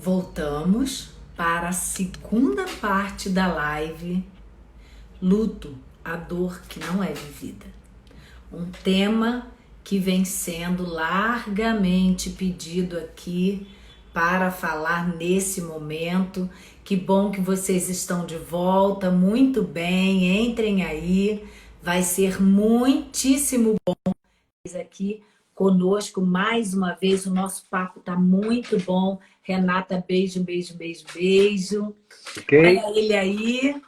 Voltamos para a segunda parte da live Luto, a dor que não é vivida. Um tema que vem sendo largamente pedido aqui para falar nesse momento. Que bom que vocês estão de volta, muito bem, entrem aí, vai ser muitíssimo bom aqui conosco mais uma vez. O nosso papo tá muito bom. Renata, beijo, beijo, beijo, beijo. Ok, Olha ele aí.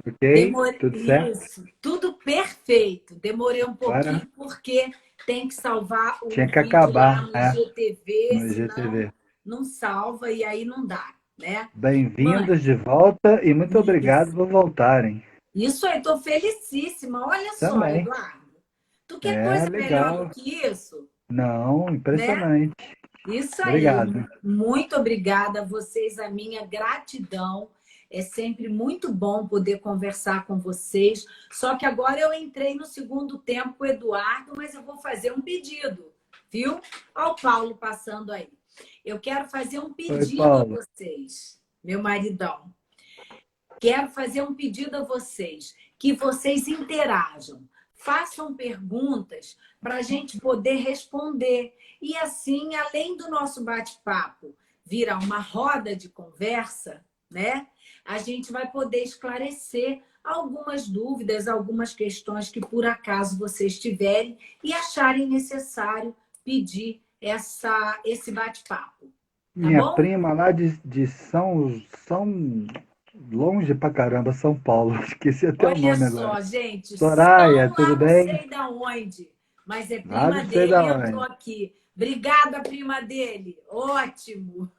ok, tudo certo? Isso, tudo perfeito. Demorei um Agora pouquinho porque tem que salvar o tinha que vídeo lá acabar, no GTV, no senão IGTV. não salva e aí não dá, né? Mãe, Bem-vindos de volta e muito obrigado isso. por voltarem. Isso aí, tô felicíssima. Olha só, Também. Eduardo. Tu quer É coisa melhor do legal. que isso, Não, né? impressionante. Isso aí, Obrigado. muito obrigada a vocês, a minha gratidão. É sempre muito bom poder conversar com vocês. Só que agora eu entrei no segundo tempo com o Eduardo, mas eu vou fazer um pedido, viu? Olha o Paulo passando aí. Eu quero fazer um Oi, pedido a Paulo. vocês, meu maridão. Quero fazer um pedido a vocês, que vocês interajam, façam perguntas para a gente poder responder. E assim, além do nosso bate-papo virar uma roda de conversa, né? A gente vai poder esclarecer algumas dúvidas, algumas questões que por acaso vocês tiverem e acharem necessário pedir esse bate-papo. Tá Minha bom? prima lá de São longe pra caramba, São Paulo. Esqueci até o Olha nome agora. só, gente, Soraya, são tudo lá não bem? sei da onde, mas é Lá prima não sei dele, da entrou onde. aqui. Obrigada, prima dele. Ótimo.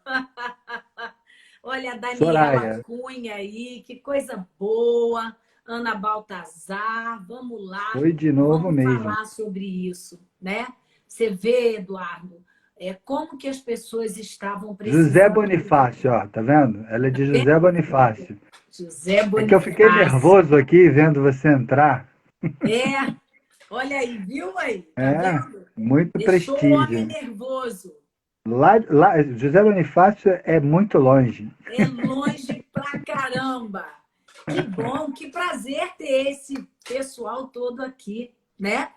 Olha a Daniela Soraya. Cunha aí, que coisa boa. Ana Baltazar, vamos lá, Foi de novo vamos mesmo. falar sobre isso, né? Você vê, Eduardo, como que as pessoas estavam José precisando. Bonifácio, ó, tá vendo? Ela é de José Bonifácio. José É que eu fiquei Bonifácio. nervoso aqui vendo você entrar. É, olha aí, viu aí? Tá É, vendo? muito Deixou o homem prestígio. nervoso. Lá, José Bonifácio é muito longe. É longe pra caramba. Que bom, que prazer ter esse pessoal todo aqui, né?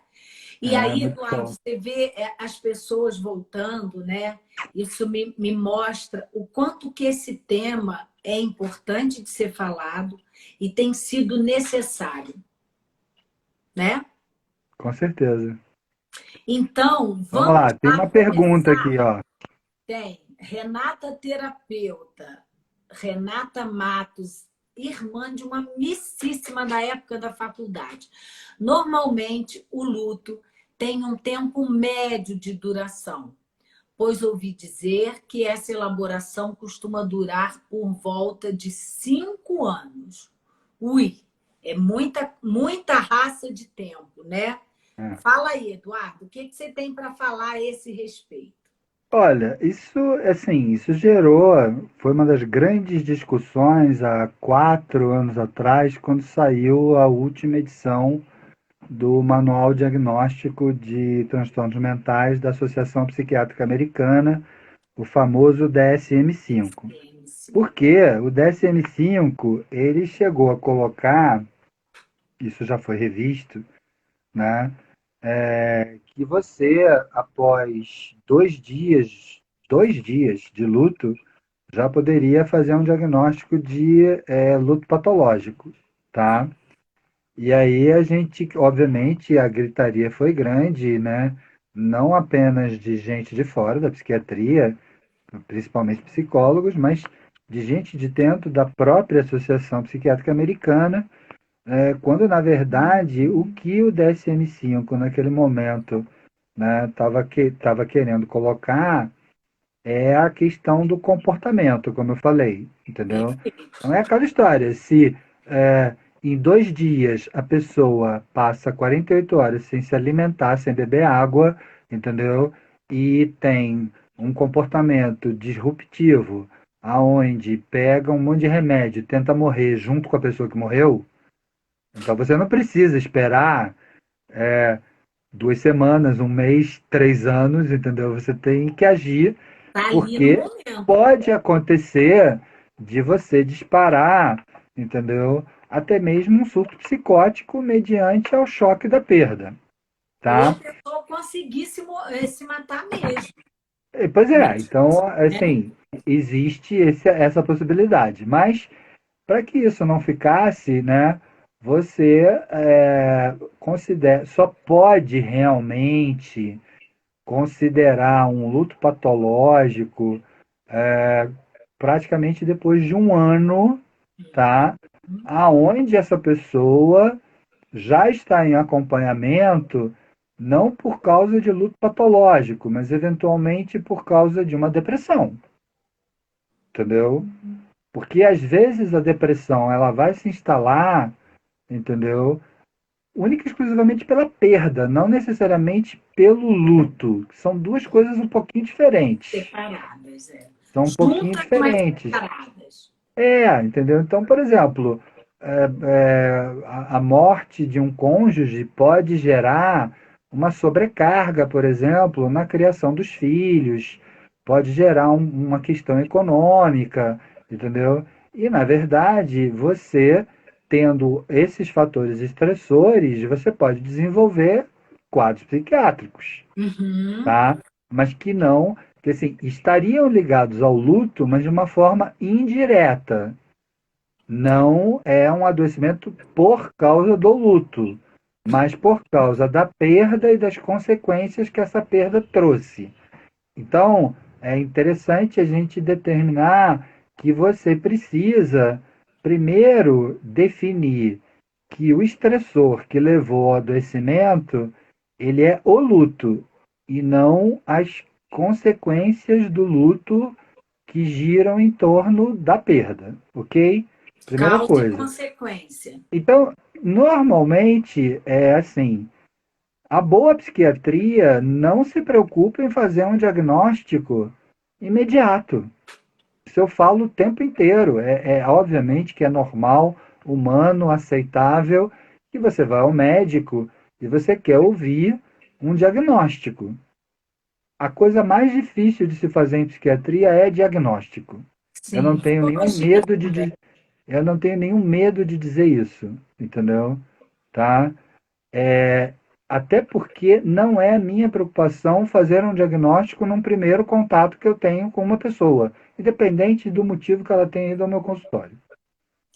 E É, aí, muito Eduardo, bom. você vê as pessoas voltando, né? Isso me mostra o quanto que esse tema é importante de ser falado e tem sido necessário, né? Com certeza. Então, Vamos vamos lá, tem lá uma pergunta começar. aqui, ó. Tem Renata Terapeuta, Renata Matos, irmã de uma amicíssima da época da faculdade. Normalmente, o luto tem um tempo médio de duração, pois ouvi dizer que essa elaboração costuma durar por volta de 5 anos. Ui, é muita raça de tempo, né? É. Fala aí, Eduardo, o que você tem para falar a esse respeito? Olha, isso, assim, isso gerou, foi uma das grandes discussões há 4 anos atrás, quando saiu a última edição do Manual Diagnóstico de Transtornos Mentais da Associação Psiquiátrica Americana, o famoso DSM-5. SPM5. Porque o DSM-5 ele chegou a colocar, isso já foi revisto, né, que você, após 2 dias de luto, já poderia fazer um diagnóstico de luto patológico, tá? E aí a gente, obviamente, a gritaria foi grande, né? Não apenas de gente de fora da psiquiatria, principalmente psicólogos, mas de gente de dentro da própria Associação Psiquiátrica Americana, quando na verdade o que o DSM-5 naquele momento tava querendo colocar é a questão do comportamento, como eu falei, entendeu? Perfeito. Então é aquela história, se é, em 2 dias a pessoa passa 48 horas sem se alimentar, sem beber água, entendeu? E tem um comportamento disruptivo, aonde pega um monte de remédio, tenta morrer junto com a pessoa que morreu, então você não precisa esperar 2 semanas, um mês, 3 anos, entendeu? Você tem que agir tá ali no Porque momento. pode acontecer de você disparar, entendeu? Até mesmo um surto psicótico mediante ao choque da perda, Ou a tá? pessoa conseguir se matar mesmo. Pois é, Mediante, então, né? assim, existe essa possibilidade. Mas, para que isso não ficasse, né, você só pode realmente considerar um luto patológico praticamente depois de um ano, tá? Aonde essa pessoa já está em acompanhamento, não por causa de luto patológico, mas eventualmente por causa de uma depressão, entendeu? Porque às vezes a depressão ela vai se instalar, entendeu? Única e exclusivamente pela perda, não necessariamente pelo luto. São duas coisas um pouquinho diferentes. Separadas, é. São um pouquinho Juntas, mas diferentes. separadas. Entendeu? Então, por exemplo, a morte de um cônjuge pode gerar uma sobrecarga, por exemplo, na criação dos filhos, pode gerar uma questão econômica, entendeu? E, na verdade, você tendo esses fatores estressores, você pode desenvolver quadros psiquiátricos, Uhum. tá? Mas que assim, estariam ligados ao luto, mas de uma forma indireta. Não é um adoecimento por causa do luto, mas por causa da perda e das consequências que essa perda trouxe. Então, é interessante a gente determinar que você precisa, primeiro, definir que o estressor que levou ao adoecimento, ele é o luto e não as consequências do luto que giram em torno da perda, ok? Primeira Causa e coisa. consequência. Então, normalmente é assim, a boa psiquiatria não se preocupa em fazer um diagnóstico imediato. Isso eu falo o tempo inteiro. Obviamente que é normal, humano, aceitável, que você vai ao médico e você quer ouvir um diagnóstico. A coisa mais difícil de se fazer em psiquiatria é diagnóstico. Eu não Sim, tenho nenhum psicologia medo pura. eu não tenho nenhum medo de dizer isso, entendeu? Tá? É, até porque não é minha preocupação fazer um diagnóstico num primeiro contato que eu tenho com uma pessoa, independente do motivo que ela tenha ido ao meu consultório,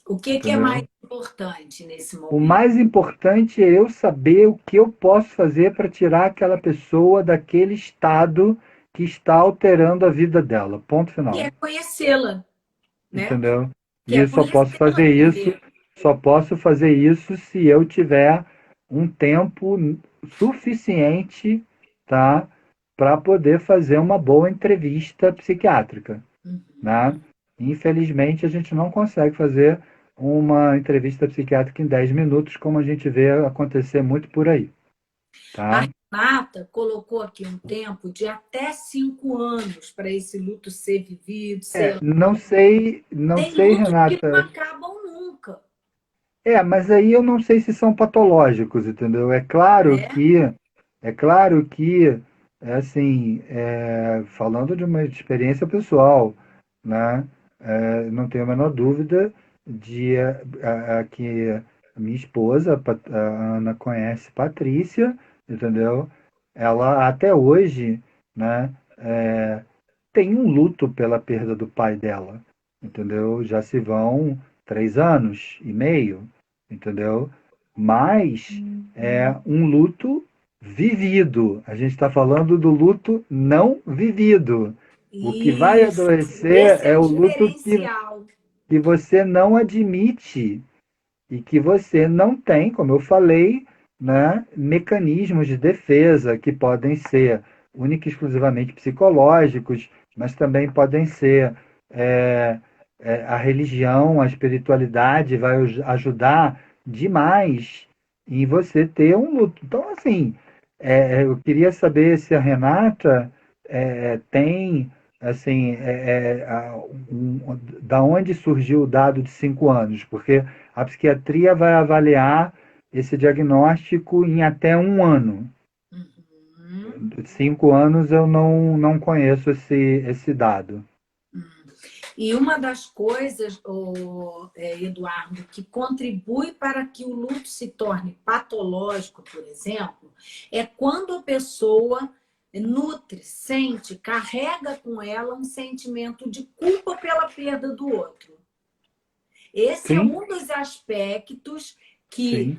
O que é mais entendeu? importante nesse O momento? mais importante é eu saber o que eu posso fazer para tirar aquela pessoa daquele estado que está alterando a vida dela. Ponto Que final. é conhecê-la, né? Entendeu? Que E é eu conhecê-la primeiro. só posso fazer isso se eu tiver um tempo suficiente, tá, para poder fazer uma boa entrevista psiquiátrica, né? Uhum. Infelizmente, a gente não consegue fazer uma entrevista psiquiátrica em 10 minutos, como a gente vê acontecer muito por aí, A tá? Renata colocou aqui um tempo de até 5 anos para esse luto ser vivido, ser. Não Tem sei, lutos que não Renata. acabam nunca, Mas aí eu não sei se são patológicos, entendeu? né? É claro que, assim, falando de uma experiência pessoal, né? Não tenho a menor dúvida de que a minha esposa, a Ana, conhece Patrícia, entendeu? Ela até hoje, né? Tem um luto pela perda do pai dela, entendeu? Já se vão 3 anos e meio, entendeu? Mas é um luto vivido. A gente está falando do luto não vivido. O que vai Isso. adoecer Esse é é o o luto diferencial. que você não admite e que você não tem, como eu falei, né, mecanismos de defesa que podem ser única e exclusivamente psicológicos, mas também podem ser é, a religião, a espiritualidade vai ajudar demais em você ter um luto. Então, assim, eu queria saber se a Renata tem assim, da onde surgiu o dado de 5 anos, porque a psiquiatria vai avaliar esse diagnóstico em até um ano. 5 anos eu não conheço esse dado. E uma das coisas, Eduardo, que contribui para que o luto se torne patológico, por exemplo, é quando a pessoa nutre, sente, carrega com ela um sentimento de culpa pela perda do outro. Esse é Sim, um dos aspectos que sim.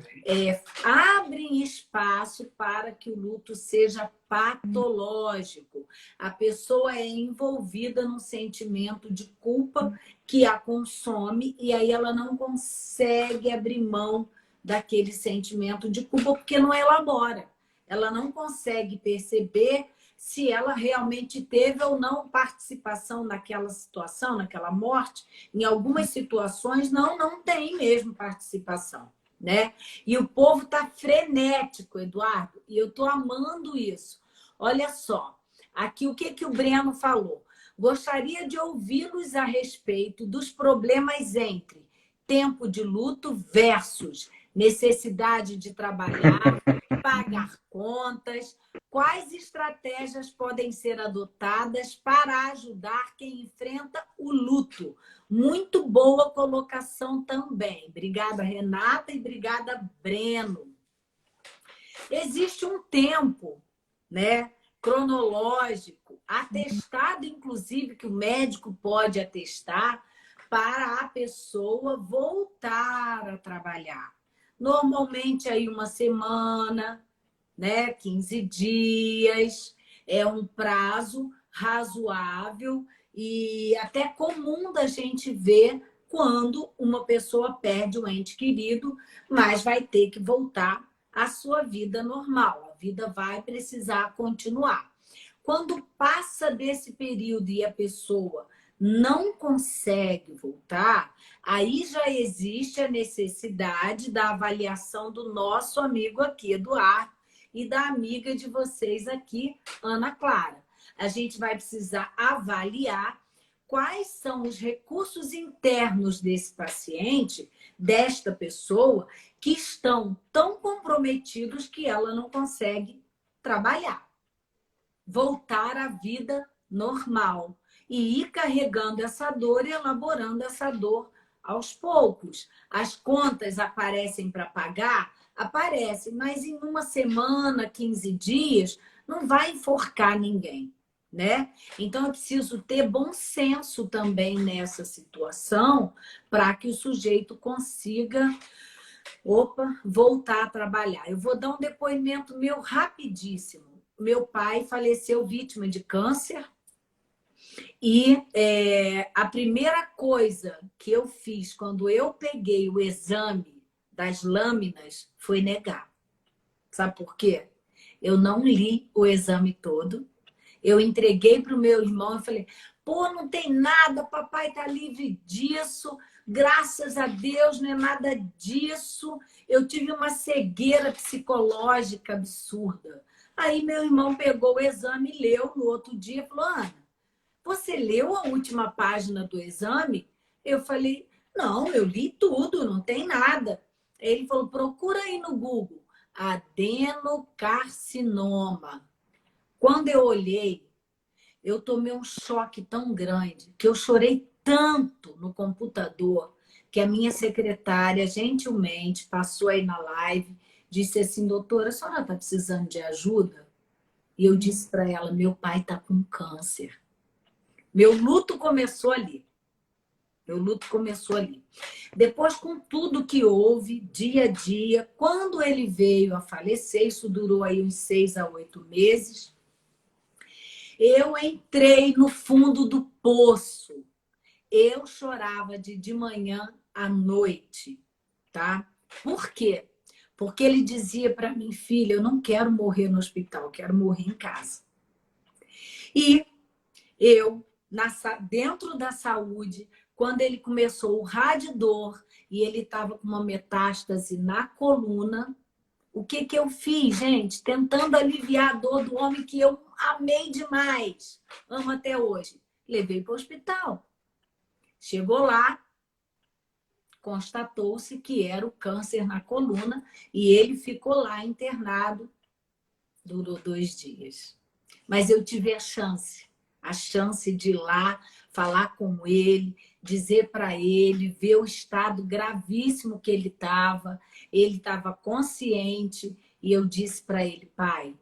abrem espaço para que o luto seja patológico. A pessoa é envolvida num sentimento de culpa que a consome e aí ela não consegue abrir mão daquele sentimento de culpa porque não elabora. Ela não consegue perceber se ela realmente teve ou não participação naquela situação, naquela morte. Em algumas situações, não tem mesmo participação, né? E o povo está frenético, Eduardo, e eu estou amando isso. Olha só, aqui o que o Breno falou. Gostaria de ouvi-los a respeito dos problemas entre tempo de luto versus necessidade de trabalhar, pagar contas. Quais estratégias podem ser adotadas para ajudar quem enfrenta o luto? Muito boa colocação também. Obrigada, Renata, e obrigada, Breno. Existe um tempo, né, cronológico, atestado, inclusive, que o médico pode atestar para a pessoa voltar a trabalhar. Normalmente, aí, uma semana, né, 15 dias, é um prazo razoável e até comum da gente ver quando uma pessoa perde um ente querido, mas vai ter que voltar à sua vida normal. A vida vai precisar continuar. Quando passa desse período e a pessoa não consegue voltar, aí já existe a necessidade da avaliação do nosso amigo aqui, Eduardo, e da amiga de vocês aqui, Ana Clara. A gente vai precisar avaliar quais são os recursos internos desse paciente, desta pessoa, que estão tão comprometidos que ela não consegue trabalhar. Voltar à vida normal e ir carregando essa dor e elaborando essa dor aos poucos. As contas aparecem para pagar? Aparecem, mas em uma semana, 15 dias, não vai enforcar ninguém, né? Então, eu preciso ter bom senso também nessa situação para que o sujeito consiga, voltar a trabalhar. Eu vou dar um depoimento meu rapidíssimo. Meu pai faleceu vítima de câncer e a primeira coisa que eu fiz quando eu peguei o exame das lâminas foi negar. Sabe por quê? Eu não li o exame todo. Eu entreguei para o meu irmão e falei, pô, não tem nada, papai está livre disso, graças a Deus não é nada disso. Eu tive uma cegueira psicológica absurda. Aí meu irmão pegou o exame, leu no outro dia e falou, Ana, você leu a última página do exame? Eu falei, não, eu li tudo, não tem nada. Ele falou, procura aí no Google, adenocarcinoma. Quando eu olhei, eu tomei um choque tão grande que eu chorei tanto no computador que a minha secretária gentilmente passou aí na live, disse assim, doutora, a senhora está precisando de ajuda? E eu disse para ela, meu pai está com câncer. Meu luto começou ali. Meu luto começou ali. Depois, com tudo que houve, dia a dia, quando ele veio a falecer, isso durou aí uns 6 a 8 meses, eu entrei no fundo do poço. Eu chorava de manhã à noite, tá? Por quê? Porque ele dizia para mim, filha, eu não quero morrer no hospital, eu quero morrer em casa. E eu, dentro da saúde, quando ele começou o radidor e ele estava com uma metástase na coluna, o que eu fiz, gente? Tentando aliviar a dor do homem que eu amei demais, amo até hoje. Levei para o hospital. Chegou lá, constatou-se que era o câncer na coluna e ele ficou lá internado Durou 2 dias. Mas eu tive a chance de ir lá, falar com ele, dizer para ele, ver o estado gravíssimo que ele estava consciente, e eu disse para ele, pai,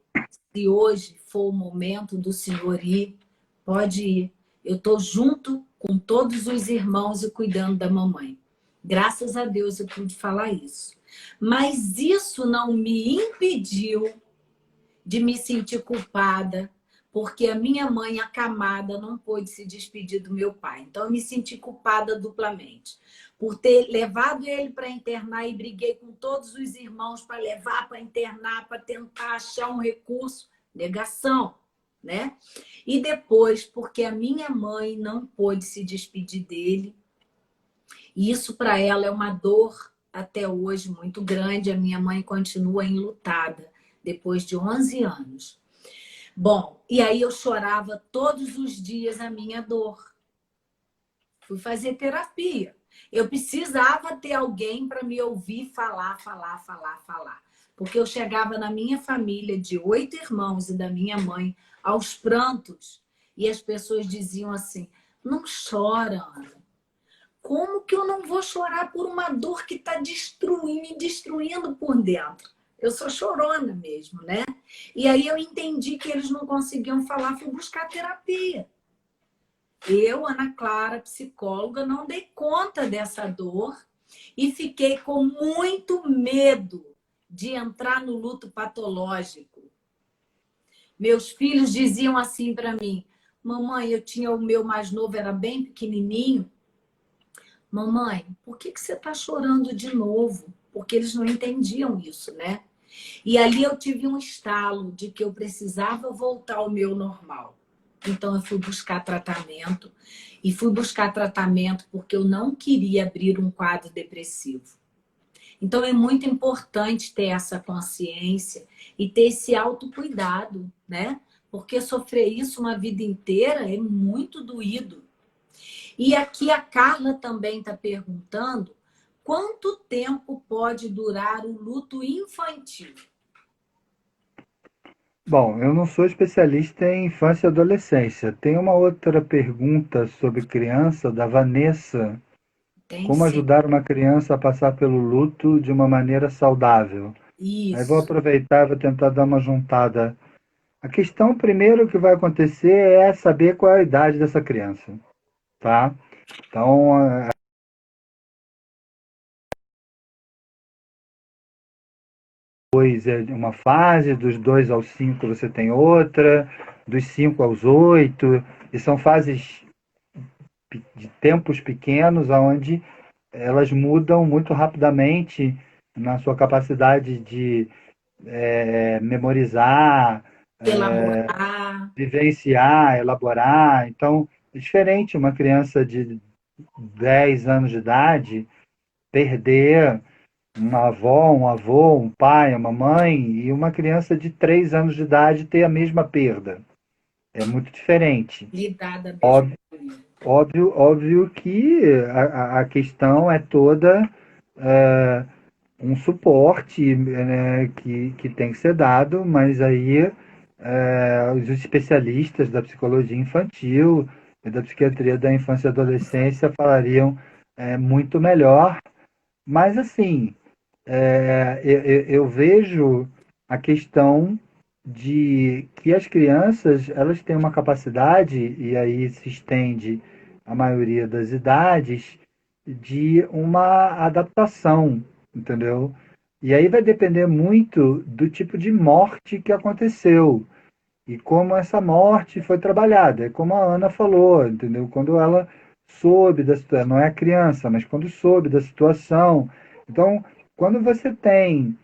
se hoje for o momento do senhor ir, pode ir. Eu estou junto com todos os irmãos e cuidando da mamãe. Graças a Deus eu pude falar isso. Mas isso não me impediu de me sentir culpada, porque a minha mãe, acamada, não pôde se despedir do meu pai. Então, eu me senti culpada duplamente. Por ter levado ele para internar e briguei com todos os irmãos para levar para internar, para tentar achar um recurso. Negação, né? E depois, porque a minha mãe não pôde se despedir dele. E isso para ela é uma dor até hoje muito grande. A minha mãe continua enlutada depois de 11 anos. Bom, e aí eu chorava todos os dias a minha dor. Fui fazer terapia. Eu precisava ter alguém para me ouvir falar. Porque eu chegava na minha família de 8 irmãos e da minha mãe aos prantos. E as pessoas diziam assim, não chora, Ana. Como que eu não vou chorar por uma dor que está me destruindo por dentro? Eu sou chorona mesmo, né? E aí eu entendi que eles não conseguiam falar, fui buscar terapia. Eu, Ana Clara, psicóloga, não dei conta dessa dor e fiquei com muito medo de entrar no luto patológico. Meus filhos diziam assim para mim, mamãe, eu tinha o meu mais novo, era bem pequenininho. Mamãe, por que você está chorando de novo? Porque eles não entendiam isso, né? E ali eu tive um estalo de que eu precisava voltar ao meu normal. Então eu fui buscar tratamento. E fui buscar tratamento porque eu não queria abrir um quadro depressivo. Então é muito importante ter essa consciência e ter esse autocuidado, né? Porque sofrer isso uma vida inteira é muito doído. E aqui a Carla também está perguntando quanto tempo pode durar o luto infantil? Bom, eu não sou especialista em infância e adolescência. Tem uma outra pergunta sobre criança, da Vanessa. Tem Como sim. ajudar uma criança a passar pelo luto de uma maneira saudável? Aí vou Isso. aproveitar e vou tentar dar uma juntada. A questão primeiro que vai acontecer é saber qual é a idade dessa criança, tá? Então, depois é uma fase, dos 2 aos 5 você tem outra, dos 5 aos 8, e são fases de tempos pequenos, onde elas mudam muito rapidamente na sua capacidade de memorizar, Elaborar. vivenciar, elaborar. Então, é diferente uma criança de 10 anos de idade perder uma avó, um avô, um pai, uma mãe, e uma criança de 3 anos de idade ter a mesma perda. É muito diferente. Lidar da mesma Óbvio, maneira. óbvio que a questão é toda um suporte, né, que tem que ser dado, mas aí os especialistas da psicologia infantil e da psiquiatria da infância e adolescência falariam muito melhor. Mas assim, eu vejo a questão de que as crianças elas têm uma capacidade, e aí se estende a maioria das idades, de uma adaptação, entendeu? E aí vai depender muito do tipo de morte que aconteceu e como essa morte foi trabalhada. É como a Ana falou, entendeu? Quando ela soube da situação, não é a criança, mas quando soube da situação. Então, quando você tem,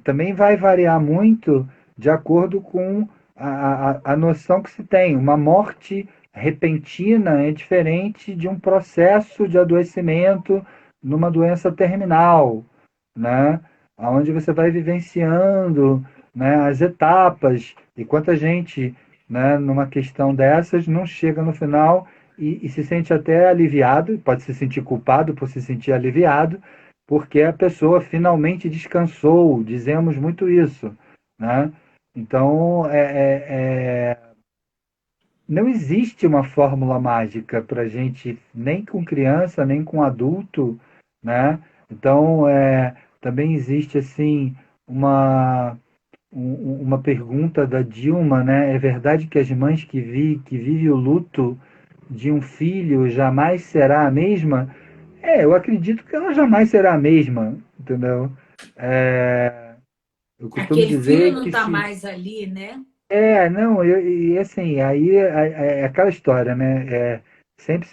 também vai variar muito de acordo com a noção que se tem. Uma morte repentina é diferente de um processo de adoecimento numa doença terminal, né? Onde você vai vivenciando, né, as etapas, e quanta gente, né, numa questão dessas não chega no final e se sente até aliviado, pode se sentir culpado por se sentir aliviado, porque a pessoa finalmente descansou, dizemos muito isso, né? Então, não existe uma fórmula mágica para gente, nem com criança, nem com adulto, né? Então, também existe assim uma uma pergunta da Dilma, né? É verdade que as mães que vivem o luto de um filho jamais será a mesma? Eu acredito que ela jamais será a mesma, entendeu? Eu costumo Aquele filho dizer não que está se mais ali, né? não, e assim, aí é aquela história, né? Sempre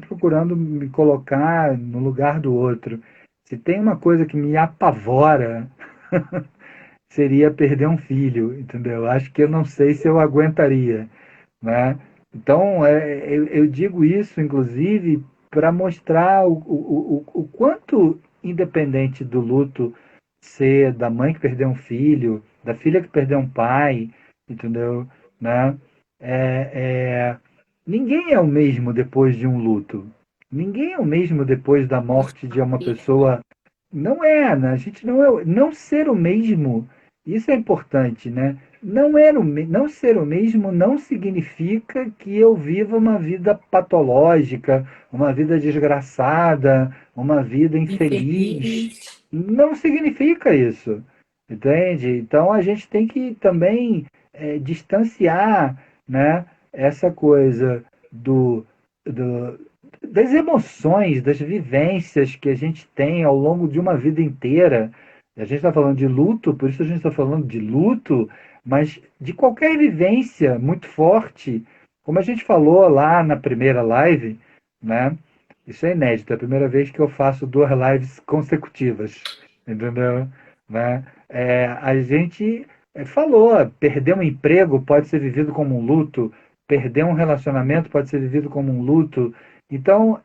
procurando me colocar no lugar do outro. Se tem uma coisa que me apavora, seria perder um filho, entendeu? Acho que eu não sei se eu aguentaria, né? Então, eu digo isso, inclusive, para mostrar o quanto, independente do luto ser da mãe que perdeu um filho, da filha que perdeu um pai, entendeu? Né? É, é, ninguém é o mesmo depois de um luto. Ninguém é o mesmo depois da Com morte de uma certeza. pessoa. Não é, né? A gente não é, não ser o mesmo. Isso é importante, né? Não ser o mesmo não significa que eu viva uma vida patológica, uma vida desgraçada, uma vida infeliz. Infeliz. Não significa isso, entende? Então a gente tem que também distanciar, né, essa coisa do, do, das emoções, das vivências que a gente tem ao longo de uma vida inteira. A gente está falando de luto, por isso a gente está falando de luto, mas de qualquer vivência muito forte, como a gente falou lá na primeira live, né? Isso é inédito, é a primeira vez que eu faço duas lives consecutivas, entendeu? Né? A gente falou, perder um emprego pode ser vivido como um luto, perder um relacionamento pode ser vivido como um luto. Então,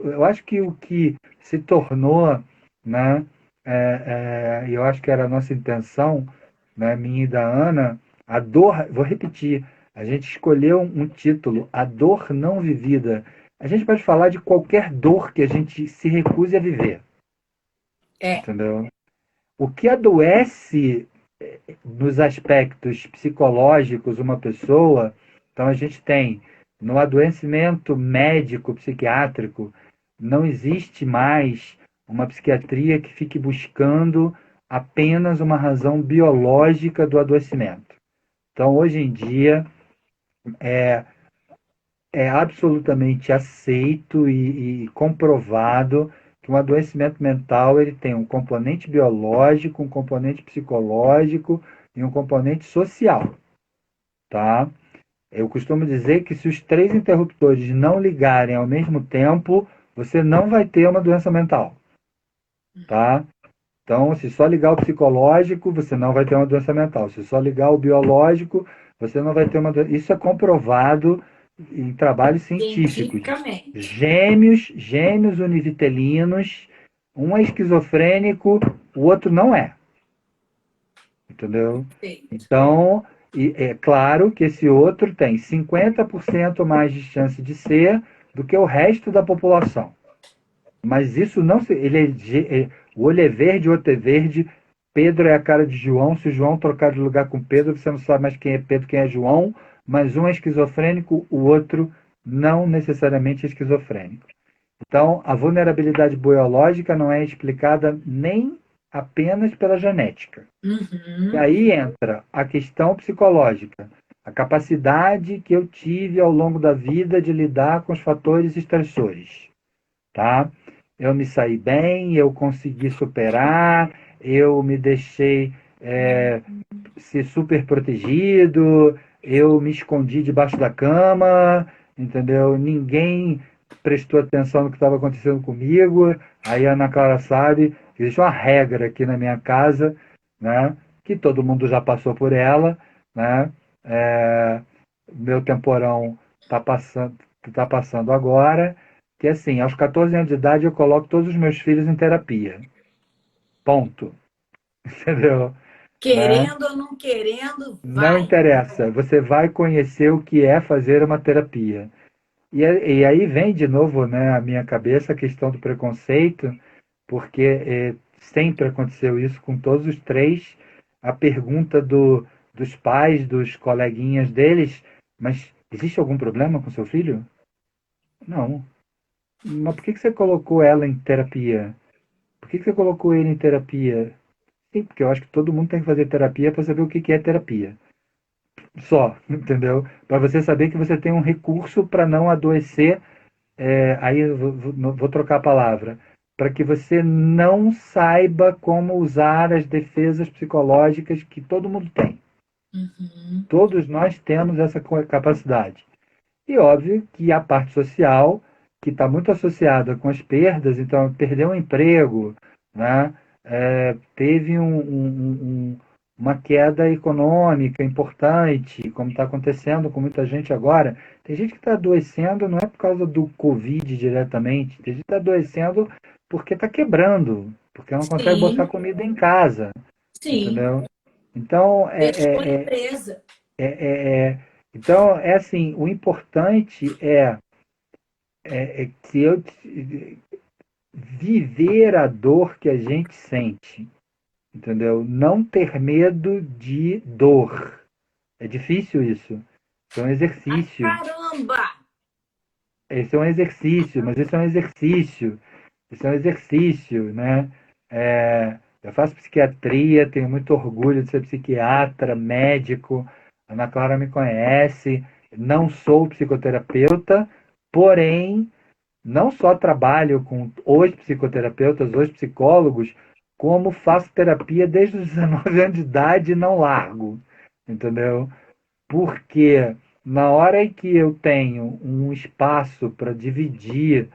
eu acho que o que se tornou, né, e eu acho que era a nossa intenção, né, minha e da Ana, a dor, vou repetir, a gente escolheu um título, A Dor Não Vivida. A gente pode falar de qualquer dor que a gente se recuse a viver, É, entendeu? O que adoece nos aspectos psicológicos uma pessoa, então a gente tem no adoecimento médico psiquiátrico, não existe mais uma psiquiatria que fique buscando apenas uma razão biológica do adoecimento. Então, hoje em dia, é absolutamente aceito e comprovado que um adoecimento mental ele tem um componente biológico, um componente psicológico e um componente social, tá? Eu costumo dizer que se os três interruptores não ligarem ao mesmo tempo, você não vai ter uma doença mental, tá? Então, se só ligar o psicológico, você não vai ter uma doença mental. Se só ligar o biológico, você não vai ter uma doença. Isso é comprovado em trabalhos científicos. cientificamente. Gêmeos univitelinos, um é esquizofrênico, o outro não é. Entendeu? Perfeito. Então, é claro que esse outro tem 50% mais de chance de ser do que o resto da população. Mas isso não se. O olho é verde, o outro é verde. Pedro é a cara de João. Se o João trocar de lugar com Pedro, você não sabe mais quem é Pedro, quem é João. Mas um é esquizofrênico, o outro não necessariamente é esquizofrênico. Então, a vulnerabilidade biológica não é explicada nem apenas pela genética. E Uhum. aí entra a questão psicológica, a capacidade que eu tive ao longo da vida de lidar com os fatores estressores, tá? Eu me saí bem, eu consegui superar, eu me deixei ser super protegido, eu me escondi debaixo da cama, entendeu? Ninguém prestou atenção no que estava acontecendo comigo. Aí a Ana Clara sabe que existe uma regra aqui na minha casa, né? Que todo mundo já passou por ela, né? É, meu temporão tá passando agora, que assim, aos 14 anos de idade eu coloco todos os meus filhos em terapia. Ponto. Entendeu? Né? Querendo ou não querendo, Não vai. interessa. Você vai conhecer o que é fazer uma terapia. E aí vem de novo, né, a minha cabeça a questão do preconceito, porque sempre aconteceu isso com todos os três. a pergunta dos pais, dos coleguinhas deles, mas existe algum problema com seu filho? Não. Mas por que você colocou ela em terapia? Por que você colocou ele em terapia? Sim, porque eu acho que todo mundo tem que fazer terapia para saber o que é terapia. Só, entendeu? Para você saber que você tem um recurso para não adoecer. Aí eu vou trocar a palavra. Para que você não saiba como usar as defesas psicológicas que todo mundo tem. Uhum. Todos nós temos essa capacidade. E óbvio que a parte social, que está muito associada com as perdas, então perdeu um emprego, né? Teve uma queda econômica importante, como está acontecendo com muita gente agora. Tem gente que está adoecendo não é por causa do Covid diretamente, tem gente que está adoecendo porque está quebrando, porque não consegue botar Sim, comida em casa, sim. entendeu? Então, Fechou a empresa. então, é assim, o importante é que viver a dor que a gente sente, entendeu? Não ter medo de dor. É difícil isso. Isso é um Ah, exercício. caramba! Esse é um exercício, mas isso é um exercício. Isso é um exercício, né? Eu faço psiquiatria, tenho muito orgulho de ser psiquiatra, médico. A Ana Clara me conhece. Não sou psicoterapeuta, porém, não só trabalho com os psicoterapeutas, os psicólogos, como faço terapia desde os 19 anos de idade e não largo, entendeu? Porque na hora em que eu tenho um espaço para dividir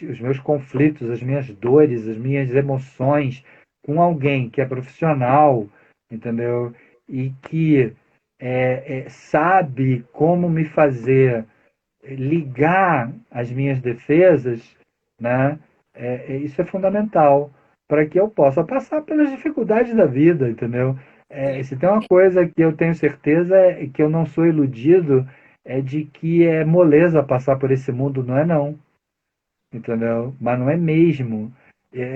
os meus conflitos, as minhas dores, as minhas emoções com alguém que é profissional, entendeu? E que sabe como me fazer ligar as minhas defesas, né? Isso é fundamental para que eu possa passar pelas dificuldades da vida, entendeu? É, Se tem uma coisa que eu tenho certeza é que eu não sou iludido, é de que é moleza passar por esse mundo, não é não, entendeu? Mas não é mesmo.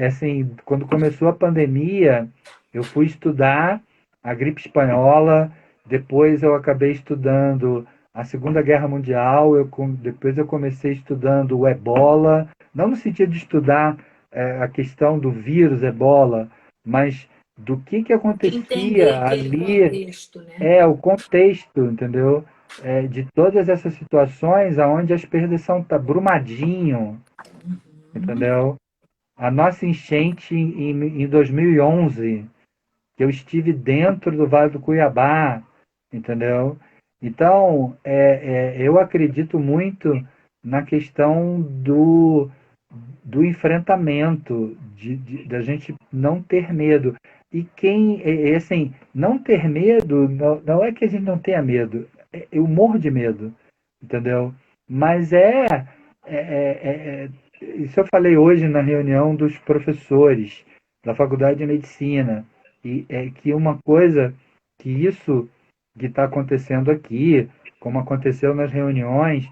Assim, quando começou a pandemia, eu fui estudar a gripe espanhola, depois eu acabei estudando a Segunda Guerra Mundial, depois eu comecei estudando o Ebola, não no sentido de estudar a questão do vírus Ebola, mas do que entender acontecia aquele ali, contexto, né? o contexto, entendeu? De todas essas situações onde as perdas são Brumadinho, Uhum. entendeu? A nossa enchente em 2011, que eu estive dentro do Vale do Cuiabá, entendeu? Então, eu acredito muito na questão do enfrentamento, da gente não ter medo. E assim, não ter medo, não é que a gente não tenha medo, eu morro de medo, entendeu? Mas isso eu falei hoje na reunião dos professores da Faculdade de Medicina, e é que uma coisa que isso que está acontecendo aqui, como aconteceu nas reuniões,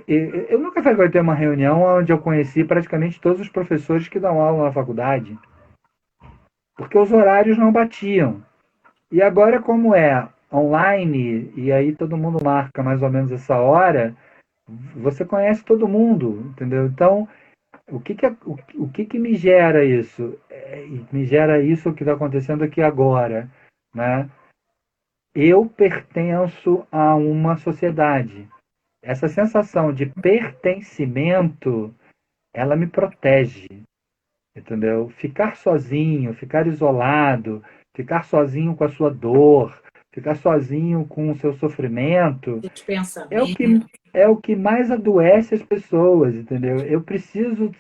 eu nunca frequentei uma reunião onde eu conheci praticamente todos os professores que dão aula na faculdade, porque os horários não batiam. E agora, como é online, e aí todo mundo marca mais ou menos essa hora, você conhece todo mundo, entendeu? Então, o que me gera isso? Me gera isso que está acontecendo aqui agora, né? Eu pertenço a uma sociedade. Essa sensação de pertencimento, ela me protege, entendeu? Ficar sozinho, ficar isolado, ficar sozinho com a sua dor, ficar sozinho com o seu sofrimento, Os é o que, pensamentos. é o que mais adoece as pessoas, entendeu? Eu preciso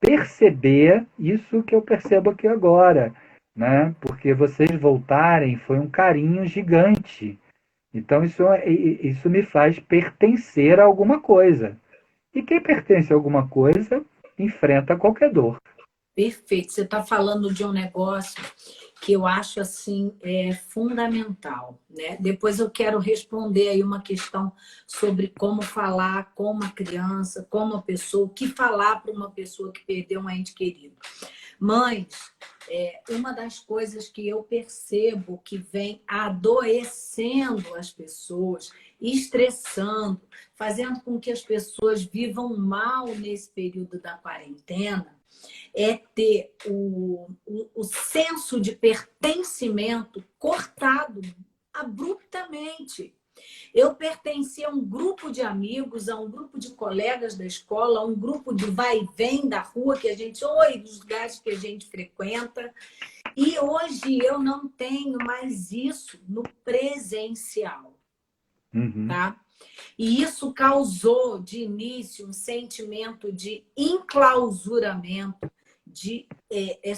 perceber isso que eu percebo aqui agora, né? Porque vocês voltarem foi um carinho gigante. Então isso me faz pertencer a alguma coisa. E quem pertence a alguma coisa enfrenta qualquer dor. Perfeito. Você está falando de um negócio que eu acho assim fundamental, né? Depois eu quero responder aí uma questão sobre como falar com uma criança, com uma pessoa, o que falar para uma pessoa que perdeu um ente querido. Mães, uma das coisas que eu percebo que vem adoecendo as pessoas, estressando, fazendo com que as pessoas vivam mal nesse período da quarentena, é ter o senso de pertencimento cortado abruptamente. Eu pertencia a um grupo de amigos, a um grupo de colegas da escola, a um grupo de vai e vem da rua que a gente, oi, dos lugares que a gente frequenta. E hoje eu não tenho mais isso no presencial, Uhum. tá? E isso causou de início um sentimento de enclausuramento, de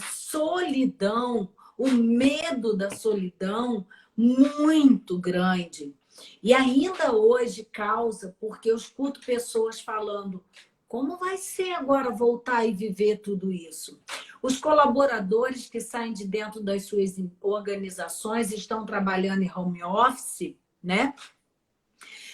solidão, o medo da solidão muito grande. E ainda hoje causa, porque eu escuto pessoas falando: como vai ser agora voltar e viver tudo isso? Os colaboradores que saem de dentro das suas organizações estão trabalhando em home office, né?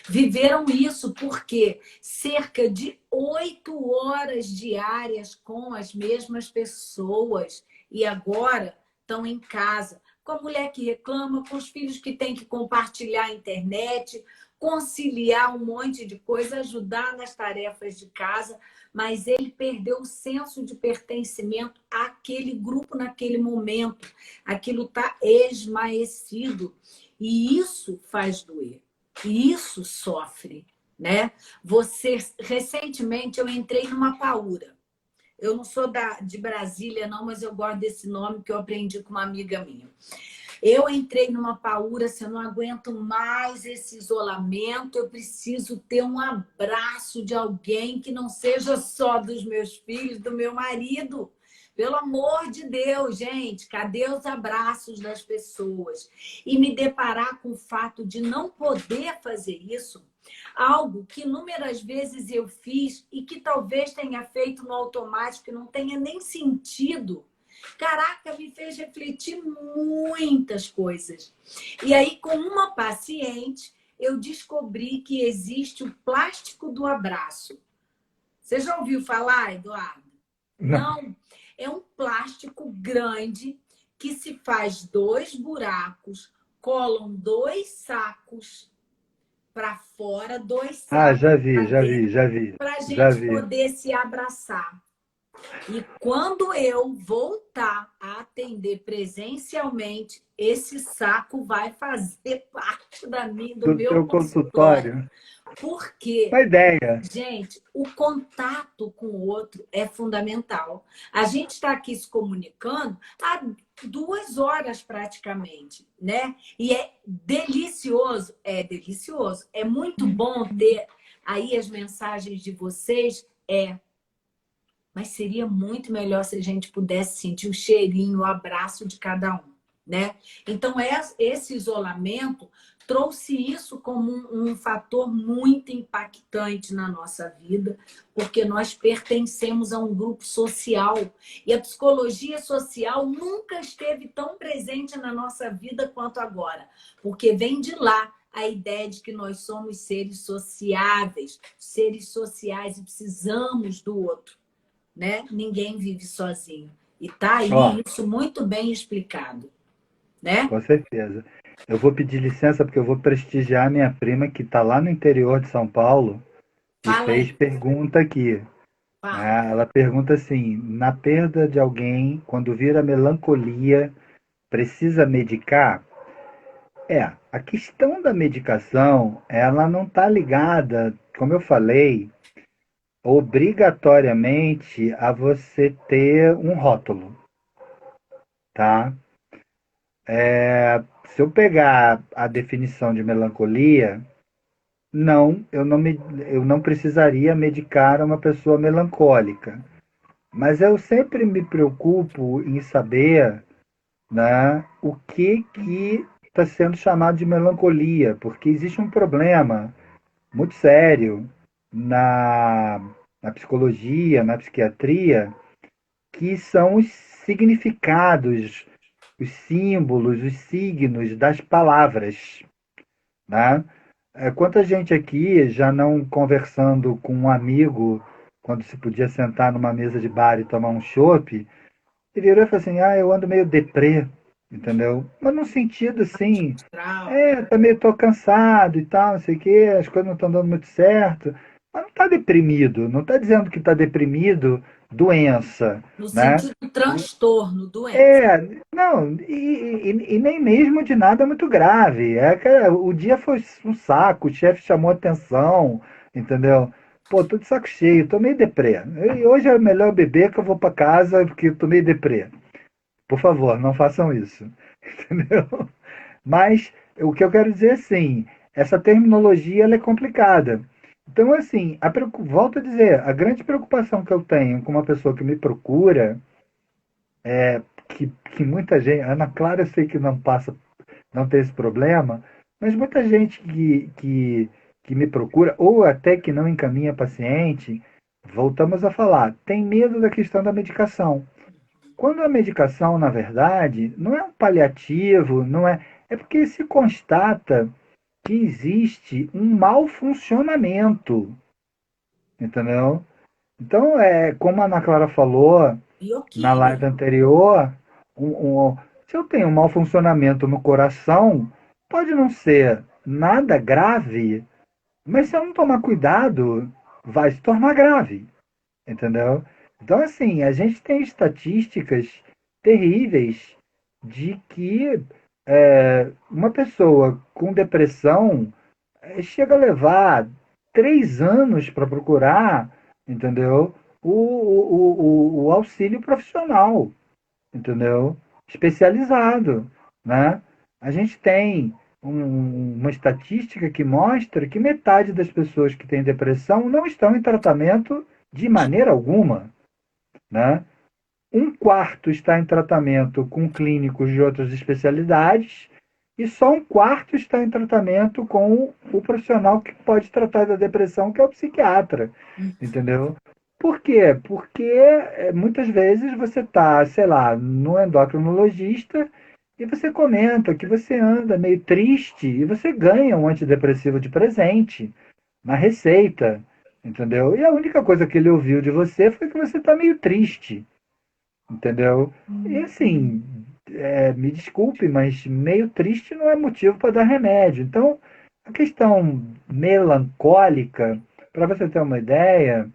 Viveram isso porque cerca de 8 horas diárias com as mesmas pessoas e agora estão em casa, com a mulher que reclama, com os filhos que têm que compartilhar a internet, conciliar um monte de coisa, ajudar nas tarefas de casa, mas ele perdeu o senso de pertencimento àquele grupo naquele momento. Aquilo está esmaecido e isso faz doer. E isso sofre, né? Recentemente eu entrei numa paura. Eu não sou de Brasília, não, mas eu gosto desse nome que eu aprendi com uma amiga minha. Eu entrei numa paura, se eu não aguento mais esse isolamento, eu preciso ter um abraço de alguém que não seja só dos meus filhos, do meu marido. Pelo amor de Deus, gente, cadê os abraços das pessoas? E me deparar com o fato de não poder fazer isso, algo que inúmeras vezes eu fiz e que talvez tenha feito no automático, que não tenha nem sentido. Caraca, me fez refletir muitas coisas. E aí, com uma paciente, eu descobri que existe o plástico do abraço. Você já ouviu falar, Eduardo? Não. Não. É um plástico grande que se faz 2 buracos, colam 2 sacos para fora, 2 Ah, sacos já vi, para já vi, dentro, já vi, para a já gente vi. poder se abraçar. E quando eu voltar a atender presencialmente, esse saco vai fazer parte do Do meu teu consultório. consultório. Porque, Uma ideia. gente, o contato com o outro é fundamental. A gente está aqui se comunicando há 2 horas praticamente, né? E é delicioso, é delicioso. É muito bom ter aí as mensagens de vocês. Mas seria muito melhor se a gente pudesse sentir o cheirinho, o abraço de cada um, né? Então, esse isolamento trouxe isso como um fator muito impactante na nossa vida, porque nós pertencemos a um grupo social e a psicologia social nunca esteve tão presente na nossa vida quanto agora, porque vem de lá a ideia de que nós somos seres sociáveis, seres sociais e precisamos do outro, né? Ninguém vive sozinho. E tá Ó, aí isso muito bem explicado, né? com certeza. Eu vou pedir licença porque eu vou prestigiar minha prima que está lá no interior de São Paulo e Fala fez aí, pergunta aqui. fala. Né? Ela pergunta assim: na perda de alguém, quando vira melancolia, precisa medicar? A questão da medicação, ela não está ligada, como eu falei, obrigatoriamente a você ter um rótulo, tá? Se eu pegar a definição de melancolia, não, eu não precisaria medicar uma pessoa melancólica. Mas eu sempre me preocupo em saber, né, o que está sendo chamado de melancolia, porque existe um problema muito sério na, na psicologia, na psiquiatria, que são os significados, os símbolos, os signos das palavras, né? Quanta gente aqui já não conversando com um amigo quando se podia sentar numa mesa de bar e tomar um chopp, Ele virou e falou assim, ah, eu ando meio deprê, entendeu? Mas num sentido assim, Astral. também tô cansado e tal, não sei o quê, as coisas não estão dando muito certo. Mas não tá deprimido, não tá dizendo que tá deprimido, doença, No né? sentido transtorno, doença. É, não, e nem mesmo de nada muito grave. É que o dia foi um saco, o chefe chamou atenção, entendeu? Pô, tô de saco cheio, tô meio deprê. E hoje é melhor beber que eu vou pra casa porque eu tô meio deprê. Por favor, não façam isso, entendeu? Mas o que eu quero dizer é assim, essa terminologia ela é complicada. Então, assim, volto a dizer, a grande preocupação que eu tenho com uma pessoa que me procura que muita gente, Ana Clara eu sei que não passa, não tem esse problema, mas muita gente que me procura, ou até que não encaminha paciente, voltamos a falar, tem medo da questão da medicação. Quando a medicação, na verdade, não é um paliativo, não é. É porque se constata que existe um mau funcionamento, entendeu? Então, como a Ana Clara falou, na live Bioquímica. anterior, se eu tenho um mau funcionamento no coração, pode não ser nada grave, mas se eu não tomar cuidado, vai se tornar grave, entendeu? Então, assim, a gente tem estatísticas terríveis de que uma pessoa com depressão chega a levar 3 anos para procurar, entendeu? O auxílio profissional, entendeu? Especializado, né? A gente tem uma estatística que mostra que metade das pessoas que têm depressão não estão em tratamento de maneira alguma, né? Um quarto está em tratamento com clínicos de outras especialidades e só um quarto está em tratamento com o profissional que pode tratar da depressão, que é o psiquiatra, entendeu? Por quê? Porque muitas vezes você está, sei lá, no endocrinologista e você comenta que você anda meio triste e você ganha um antidepressivo de presente na receita, entendeu? E a única coisa que ele ouviu de você foi que você está meio triste, entendeu? E assim, me desculpe, mas meio triste não é motivo para dar remédio. Então, a questão melancólica, para você ter uma ideia,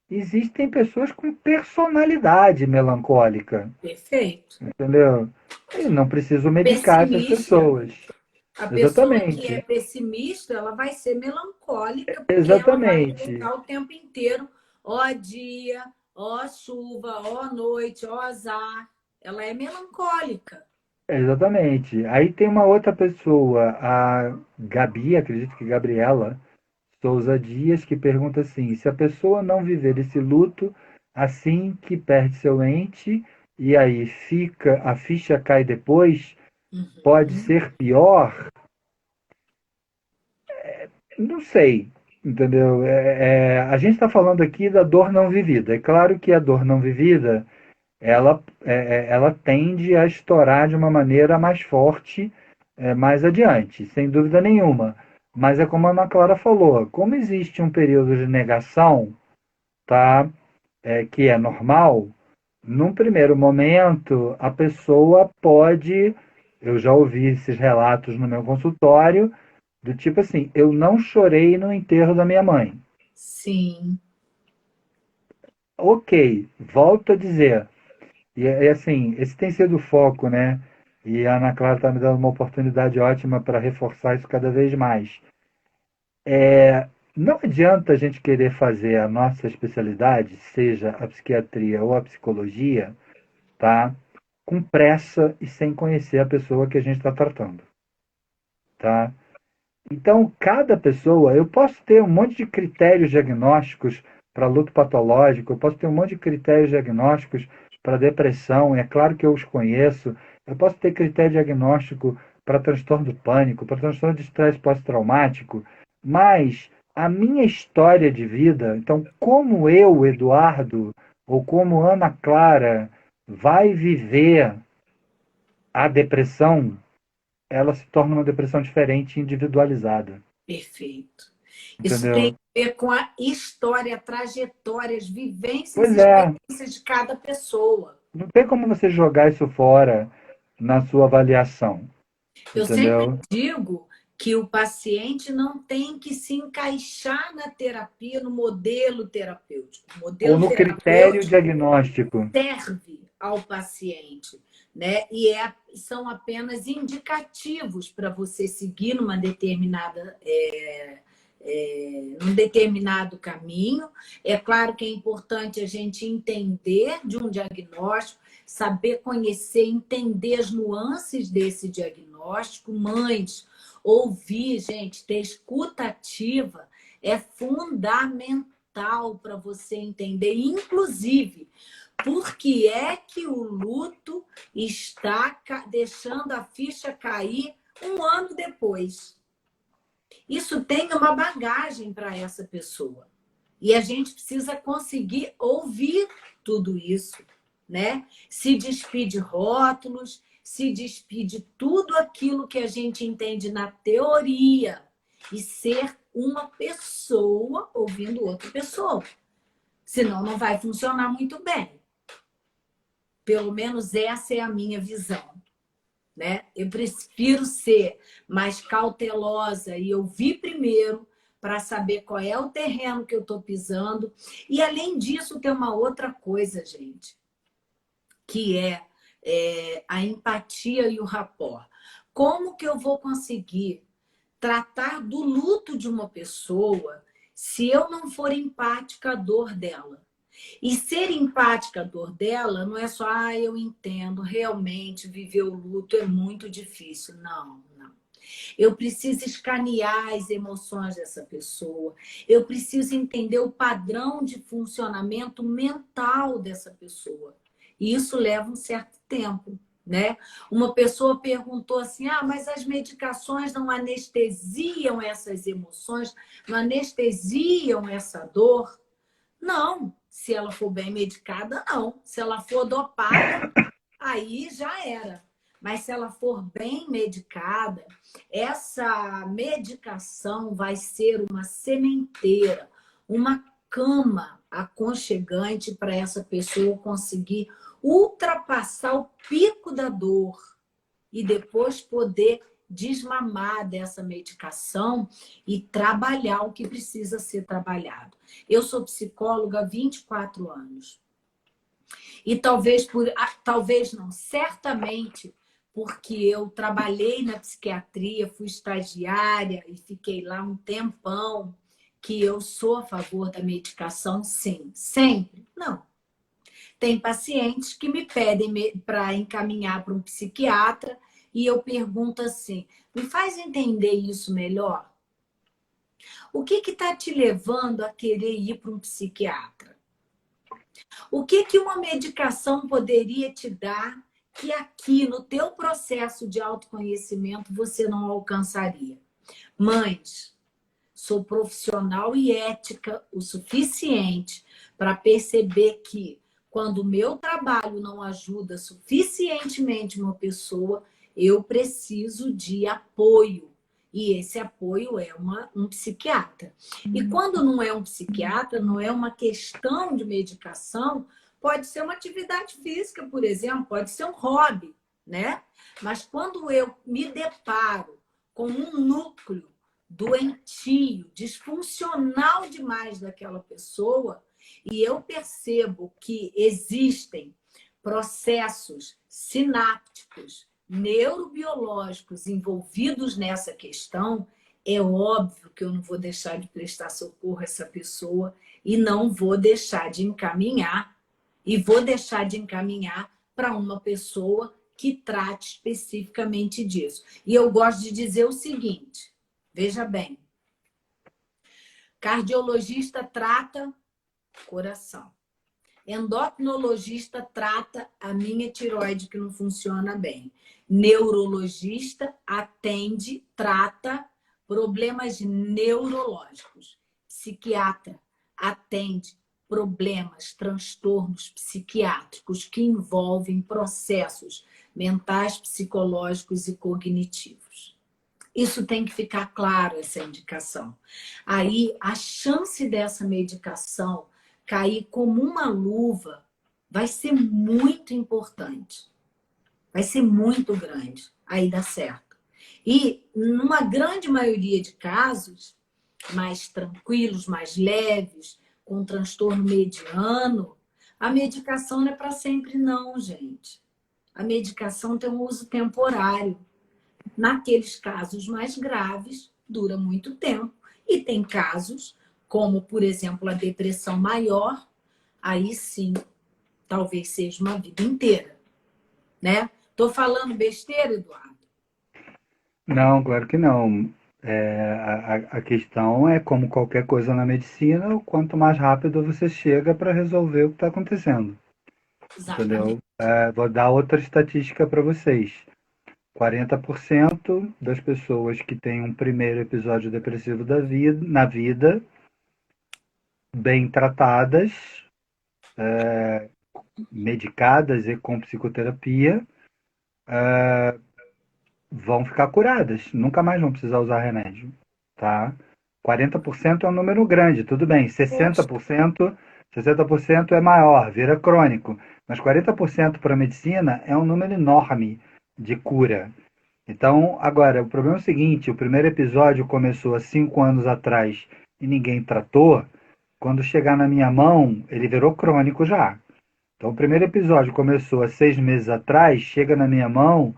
existem pessoas com personalidade melancólica, Perfeito. entendeu? E não preciso medicar essas Pessimista. pessoas. A pessoa que é Exatamente, pessimista, ela vai ser melancólica, porque ela vai exatamente, colocar o tempo inteiro, ó dia, ó chuva, ó noite, ó azar. Ela é melancólica. exatamente. Aí tem uma outra pessoa, a Gabi, acredito que Gabriela, Souza Dias, que pergunta assim: se a pessoa não viver esse luto assim que perde seu ente e aí fica, a ficha cai depois, pode Uhum. ser pior? Não sei, entendeu? A gente está falando aqui da dor não vivida. É claro que a dor não vivida ela tende a estourar de uma maneira mais forte mais adiante, sem dúvida nenhuma. Mas é como a Ana Clara falou, como existe um período de negação, tá? Que é normal, num primeiro momento, a pessoa pode. Eu já ouvi esses relatos no meu consultório, do tipo assim: eu não chorei no enterro da minha mãe. Sim, Ok, volto a dizer. E assim, esse tem sido o foco, né? E a Ana Clara está me dando uma oportunidade ótima para reforçar isso cada vez mais. Não adianta a gente querer fazer a nossa especialidade, seja a psiquiatria ou a psicologia, tá? Com pressa e sem conhecer a pessoa que a gente está tratando, tá? Então, cada pessoa, eu posso ter um monte de critérios diagnósticos para luto patológico, eu posso ter um monte de critérios diagnósticos para depressão, e é claro que eu os conheço, eu posso ter critério diagnóstico para transtorno do pânico, para transtorno de estresse pós-traumático, mas a minha história de vida, então, como eu, Eduardo, ou como Ana Clara, vai viver a depressão, ela se torna uma depressão diferente e individualizada. perfeito. Isso tem Entendeu? a ver com a história, a trajetória, as vivências Pois e é, experiências de cada pessoa. não tem como você jogar isso fora na sua avaliação, Eu sempre entendeu? digo que o paciente não tem que se encaixar na terapia, no modelo terapêutico. O Ou modelo no critério terapêutico diagnóstico. serve ao paciente, né? São apenas indicativos para você seguir numa determinada num determinado caminho. É claro que é importante a gente entender de um diagnóstico, saber conhecer, entender as nuances desse diagnóstico. Mães, ouvir, gente, ter escuta ativa é fundamental para você entender, inclusive, por que é que o luto está deixando a ficha cair um ano depois. Isso tem uma bagagem para essa pessoa. E a gente precisa conseguir ouvir tudo isso, né? Se despir de rótulos, se despir de tudo aquilo que a gente entende na teoria e ser uma pessoa ouvindo outra pessoa. Senão não vai funcionar muito bem. Pelo menos essa é a minha visão, né? Eu prefiro ser mais cautelosa e ouvir primeiro para saber qual é o terreno que eu estou pisando. E, além disso, tem uma outra coisa, gente, que é a empatia e o rapport. Como que eu vou conseguir tratar do luto de uma pessoa se eu não for empática à dor dela? E ser empática à dor dela não é só, eu entendo, realmente viver o luto é muito difícil. Não, não. Eu preciso escanear as emoções dessa pessoa. Eu preciso entender o padrão de funcionamento mental dessa pessoa. E isso leva um certo tempo, né? Uma pessoa perguntou assim: mas as medicações não anestesiam essas emoções, não anestesiam essa dor? Não, se ela for bem medicada, não. Se ela for dopada, aí já era. Mas se ela for bem medicada, essa medicação vai ser uma sementeira, uma cama aconchegante para essa pessoa conseguir ultrapassar o pico da dor e depois poder desmamar dessa medicação e trabalhar o que precisa ser trabalhado. Eu sou psicóloga há 24 anos. E talvez não, certamente, porque eu trabalhei na psiquiatria, fui estagiária e fiquei lá um tempão, que eu sou a favor da medicação, sim. Sempre? Não. Tem pacientes que me pedem para encaminhar para um psiquiatra e eu pergunto assim: me faz entender isso melhor? O que está te levando a querer ir para um psiquiatra? O que uma medicação poderia te dar que aqui no teu processo de autoconhecimento você não alcançaria? Mães, sou profissional e ética o suficiente para perceber que quando o meu trabalho não ajuda suficientemente uma pessoa, eu preciso de apoio. E esse apoio é um psiquiatra. E quando não é um psiquiatra, não é uma questão de medicação, pode ser uma atividade física, por exemplo, pode ser um hobby, né? Mas quando eu me deparo com um núcleo doentio, disfuncional demais daquela pessoa, e eu percebo que existem processos sinápticos, neurobiológicos envolvidos nessa questão, é óbvio que eu não vou deixar de prestar socorro a essa pessoa e não vou deixar de encaminhar, e vou deixar de encaminhar para uma pessoa que trate especificamente disso. E eu gosto de dizer o seguinte: veja bem, cardiologista trata coração. Endocrinologista trata a minha tireoide que não funciona bem. Neurologista atende, trata problemas neurológicos. Psiquiatra atende problemas, transtornos psiquiátricos que envolvem processos mentais, psicológicos e cognitivos. Isso tem que ficar claro, essa indicação. Aí, a chance dessa medicação cair como uma luva vai ser muito importante. Vai ser muito grande. Aí dá certo. E, numa grande maioria de casos, mais tranquilos, mais leves, com transtorno mediano, a medicação não é para sempre, não, gente. A medicação tem um uso temporário. Naqueles casos mais graves, dura muito tempo. E tem casos, como, por exemplo, a depressão maior, aí sim, talvez seja uma vida inteira, né? Tô falando besteira, Eduardo? Não, claro que não. A questão é, como qualquer coisa na medicina, o quanto mais rápido você chega para resolver o que está acontecendo. Entendeu? Exatamente. Vou dar outra estatística para vocês. 40% das pessoas que têm um primeiro episódio depressivo na vida, bem tratadas, medicadas e com psicoterapia, vão ficar curadas. Nunca mais vão precisar usar remédio, tá? 40% é um número grande, tudo bem. Poxa, 60% é maior, vira crônico. Mas 40% para a medicina é um número enorme de cura. Então, agora, o problema é o seguinte: o primeiro episódio começou há 5 anos atrás e ninguém tratou. Quando chegar na minha mão, ele virou crônico já. Então, o primeiro episódio começou há 6 meses atrás, chega na minha mão,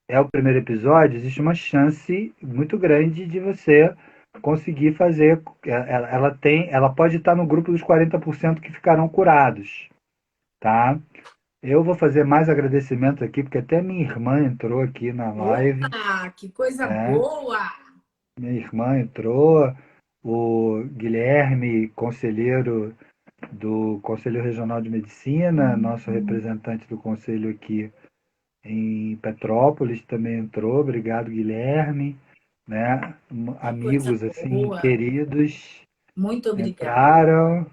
é o primeiro episódio, existe uma chance muito grande de você conseguir fazer. Ela pode estar no grupo dos 40% que ficarão curados, tá? Eu vou fazer mais agradecimento aqui, porque até minha irmã entrou aqui na live, opa, que coisa né? boa! Minha irmã entrou, o Guilherme, conselheiro do Conselho Regional de Medicina, nosso representante do conselho aqui em Petrópolis, também entrou. Obrigado, Guilherme, né? Que coisa Amigos assim boa! queridos Muito obrigada. entraram,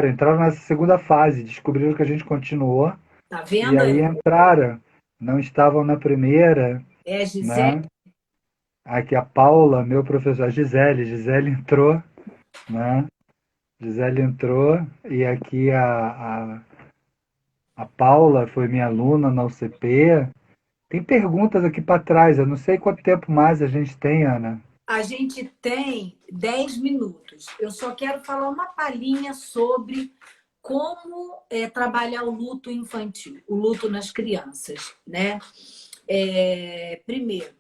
entraram nessa segunda fase, descobriram que a gente continuou Tá e vendo aí aí? entraram, não estavam na primeira, É, Gisele, né? Aqui a Paula, meu professor, a Gisele entrou, né? Gisele entrou e aqui a Paula foi minha aluna na UCP. Tem perguntas aqui para trás, eu não sei quanto tempo mais a gente tem, Ana. a gente tem 10 minutos. Eu só quero falar uma palhinha sobre como trabalhar o luto infantil, o luto nas crianças, né? Primeiro,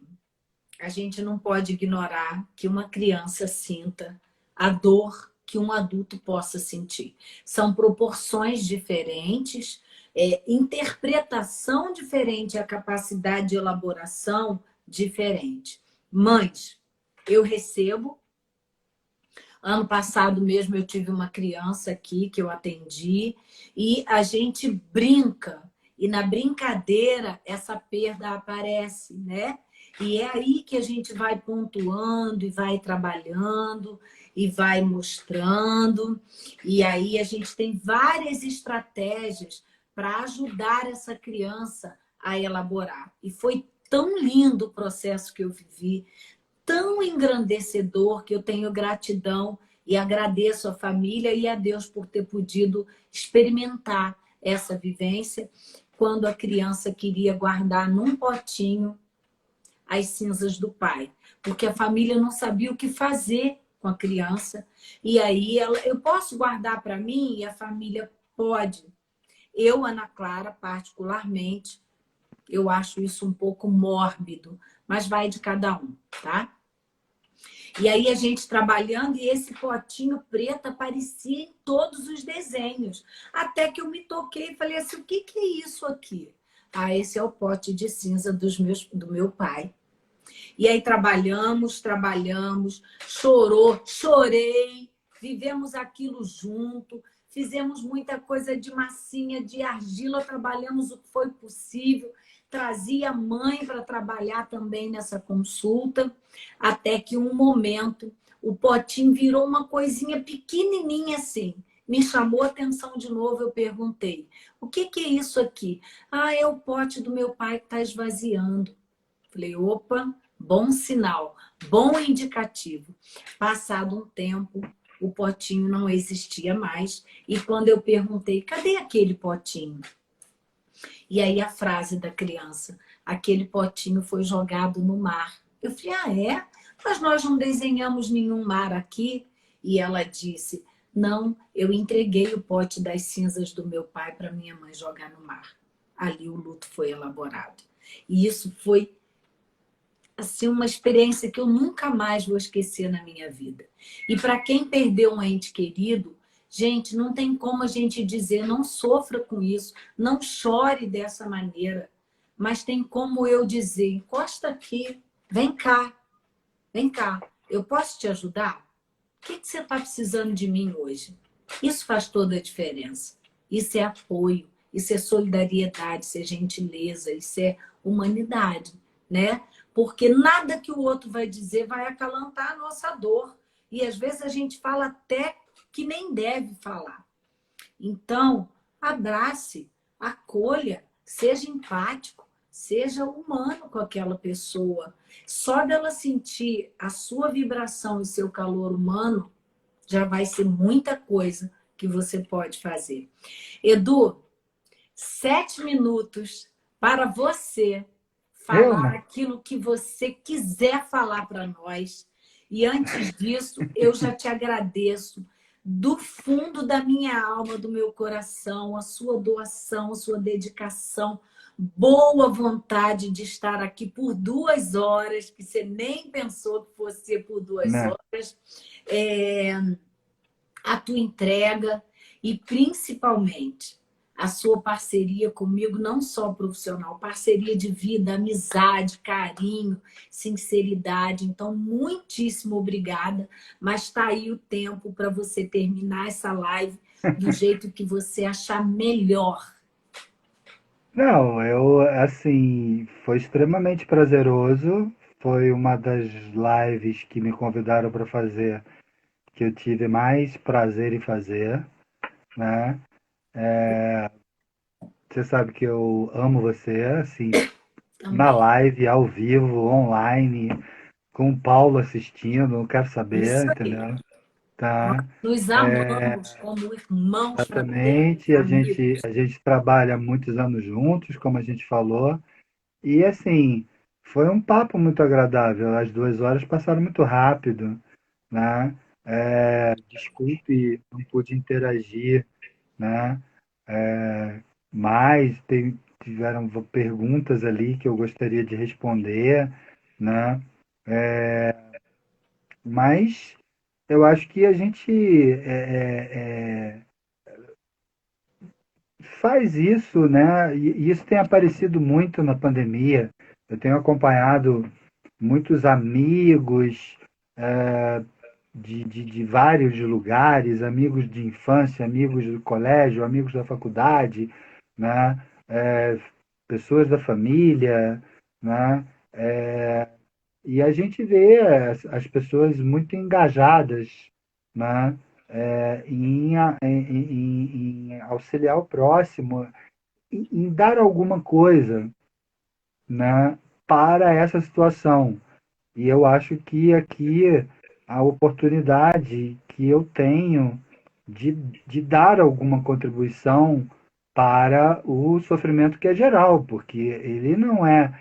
a gente não pode ignorar que uma criança sinta a dor que um adulto possa sentir. São proporções diferentes, interpretação diferente, a capacidade de elaboração diferente. Mães, eu recebo. Ano passado mesmo eu tive uma criança aqui que eu atendi e a gente brinca. E na brincadeira essa perda aparece, né? E é aí que a gente vai pontuando e vai trabalhando e vai mostrando. E aí a gente tem várias estratégias para ajudar essa criança a elaborar. E foi tão lindo o processo que eu vivi, tão engrandecedor, que eu tenho gratidão e agradeço a família e a Deus por ter podido experimentar essa vivência quando a criança queria guardar num potinho as cinzas do pai, porque a família não sabia o que fazer com a criança. E aí eu posso guardar para mim? E a família pode. Eu, Ana Clara, particularmente, eu acho isso um pouco mórbido, mas vai de cada um, tá? E aí a gente trabalhando e esse potinho preto aparecia em todos os desenhos. Até que eu me toquei e falei assim, o que é isso aqui? Ah, esse é o pote de cinza do meu pai. E aí trabalhamos, chorei, vivemos aquilo junto, fizemos muita coisa de massinha, de argila, trabalhamos o que foi possível, trazia a mãe para trabalhar também nessa consulta, até que um momento o potinho virou uma coisinha pequenininha assim. Me chamou a atenção de novo, eu perguntei, o que é isso aqui? Ah, é o pote do meu pai que está esvaziando. Falei, opa, bom sinal, bom indicativo. Passado um tempo, o potinho não existia mais. E quando eu perguntei, cadê aquele potinho? E aí a frase da criança, aquele potinho foi jogado no mar. Eu falei, ah, é? Mas nós não desenhamos nenhum mar aqui. E ela disse, não, eu entreguei o pote das cinzas do meu pai para minha mãe jogar no mar. Ali o luto foi elaborado. E isso foi assim uma experiência que eu nunca mais vou esquecer na minha vida. E para quem perdeu um ente querido, gente, não tem como a gente dizer não sofra com isso, não chore dessa maneira, mas tem como eu dizer, encosta aqui, vem cá, eu posso te ajudar? O que você está precisando de mim hoje? Isso faz toda a diferença. Isso é apoio, isso é solidariedade, isso é gentileza, isso é humanidade, né? Porque nada que o outro vai dizer vai acalentar a nossa dor. E às vezes a gente fala até que nem deve falar. Então, abrace, acolha, seja empático, seja humano com aquela pessoa. Só dela sentir a sua vibração e seu calor humano, já vai ser muita coisa que você pode fazer. Edu, 7 minutos para você falar Vilma, aquilo que você quiser falar para nós. E antes disso, eu já te agradeço do fundo da minha alma, do meu coração, a sua doação, a sua dedicação, boa vontade de estar aqui por 2 horas, que você nem pensou que fosse ser por duas né? horas. É, a tua entrega e principalmente a sua parceria comigo, não só profissional, parceria de vida, amizade, carinho, sinceridade. Então, muitíssimo obrigada, mas está aí o tempo para você terminar essa live do jeito que você achar melhor. Não, eu, assim, foi extremamente prazeroso. Foi uma das lives que me convidaram para fazer que eu tive mais prazer em fazer, né? Você sabe que eu amo você, assim, na Também. live, ao vivo, online, com o Paulo assistindo, não quero saber, Isso aí. entendeu? Nós Tá? nos amamos como irmãos fraternos, Exatamente, amigos. a gente trabalha há muitos anos juntos, como a gente falou, e assim, foi um papo muito agradável, as 2 horas passaram muito rápido, né? Desculpe, não pude interagir, né? Mas tiveram perguntas ali que eu gostaria de responder, né? Mas eu acho que a gente faz isso, né? E isso tem aparecido muito na pandemia. Eu tenho acompanhado muitos amigos de vários lugares, amigos de infância, amigos do colégio, amigos da faculdade, né? É, pessoas da família, né? E a gente vê as pessoas muito engajadas, né? Em auxiliar o próximo, em dar alguma coisa, né? Para essa situação. E eu acho que aqui a oportunidade que eu tenho de, de dar alguma contribuição para o sofrimento que é geral, porque ele não é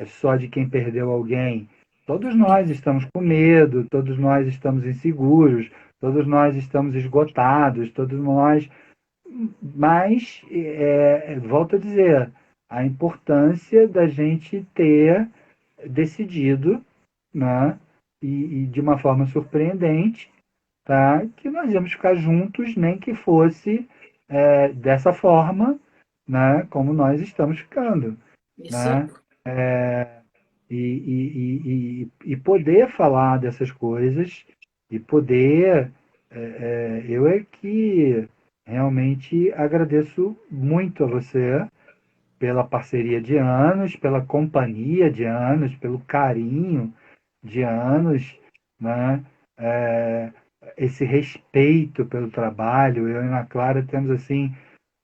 só de quem perdeu alguém. Todos nós estamos com medo, todos nós estamos inseguros, todos nós estamos esgotados, todos nós. Mas, volto a dizer, a importância da gente ter decidido, né, e de uma forma surpreendente, tá, que nós íamos ficar juntos, nem que fosse dessa forma, né, como nós estamos ficando, Isso aí. né, e poder falar dessas coisas e poder, eu é que realmente agradeço muito a você pela parceria de anos, pela companhia de anos, pelo carinho de anos, né? É, esse respeito pelo trabalho. Eu e a Ana Clara temos assim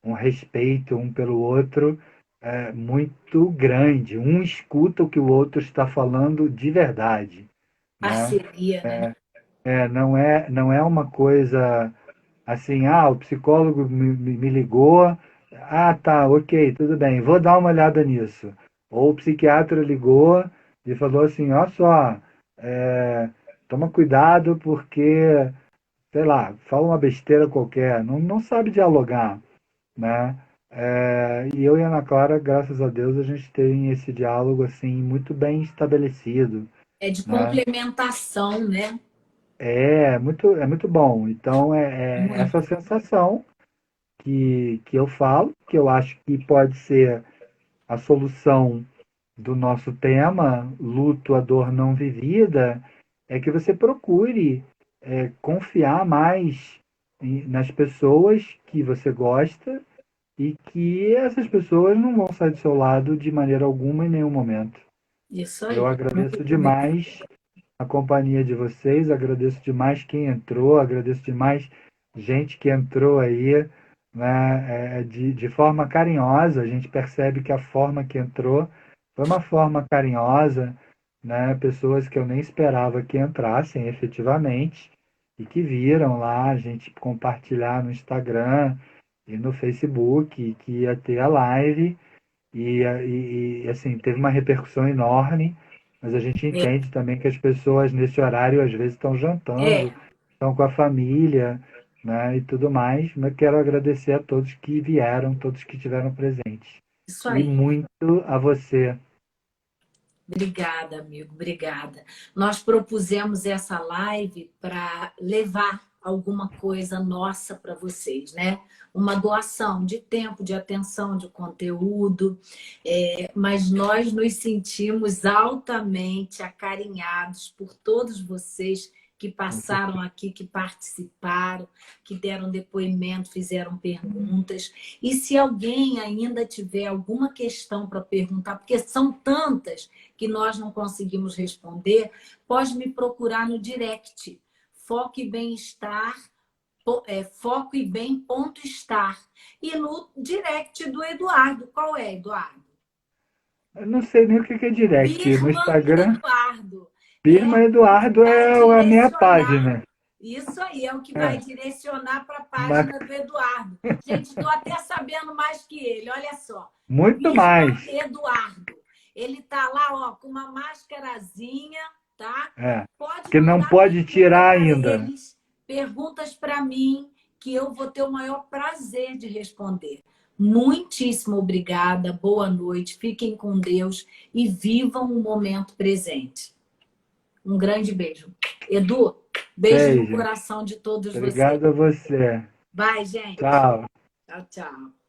um respeito um pelo outro muito grande. Um escuta o que o outro está falando de verdade, né? Parceria, né? não é uma coisa assim, o psicólogo me ligou, tá, ok, tudo bem, vou dar uma olhada nisso. Ou o psiquiatra ligou e falou assim, ó só, é, toma cuidado porque, sei lá, fala uma besteira qualquer, não sabe dialogar, né? E eu e a Ana Clara, graças a Deus, a gente tem esse diálogo assim muito bem estabelecido, É de né? complementação, né? É muito bom. Então, é essa Muito. sensação que eu falo, que eu acho que pode ser a solução do nosso tema, luto, a dor não vivida, é que você procure confiar mais nas pessoas que você gosta e que essas pessoas não vão sair do seu lado de maneira alguma em nenhum momento. Isso Eu aí. agradeço Muito bem. demais a companhia de vocês, agradeço demais quem entrou, agradeço demais gente que entrou aí, né, de forma carinhosa. A gente percebe que a forma que entrou foi uma forma carinhosa, né, pessoas que eu nem esperava que entrassem efetivamente e que viram lá a gente compartilhar no Instagram e no Facebook que ia ter a live assim, teve uma repercussão enorme, mas a gente entende também que as pessoas nesse horário às vezes estão É, jantando, estão com a família, né, e tudo mais. Mas quero agradecer a todos que vieram, todos que estiveram presentes. isso E aí. muito a você. Obrigada, amigo, obrigada. Nós propusemos essa live para levar alguma coisa nossa para vocês, né? Uma doação de tempo, de atenção, de conteúdo, mas nós nos sentimos altamente acarinhados por todos vocês que Com passaram certeza. aqui, que participaram, que deram depoimento, fizeram perguntas. E se alguém ainda tiver alguma questão para perguntar, porque são tantas que nós não conseguimos responder, pode me procurar no direct. Foco e bem-estar, foco e bem ponto estar. E no direct do Eduardo. Qual é, Eduardo? Eu não sei nem o que é direct. No Birman Instagram, Eduardo. É Birma o que Eduardo vai é a minha direcionar. página. Isso aí é o que vai É, direcionar para a mas página do Eduardo. Gente, estou até sabendo mais que ele. Olha só. muito Birman mais. Eduardo. Ele tá lá, ó, com uma máscarazinha, tá? É, Pode que não mandar pode pergunta tirar para ainda. eles, perguntas para mim, que eu vou ter o maior prazer de responder. Muitíssimo obrigada, boa noite, fiquem com Deus e vivam o momento presente. Um grande beijo. Edu, beijo no Beijo. coração de todos vocês. Obrigado a você. Bye, gente. Tchau. Tchau, tchau.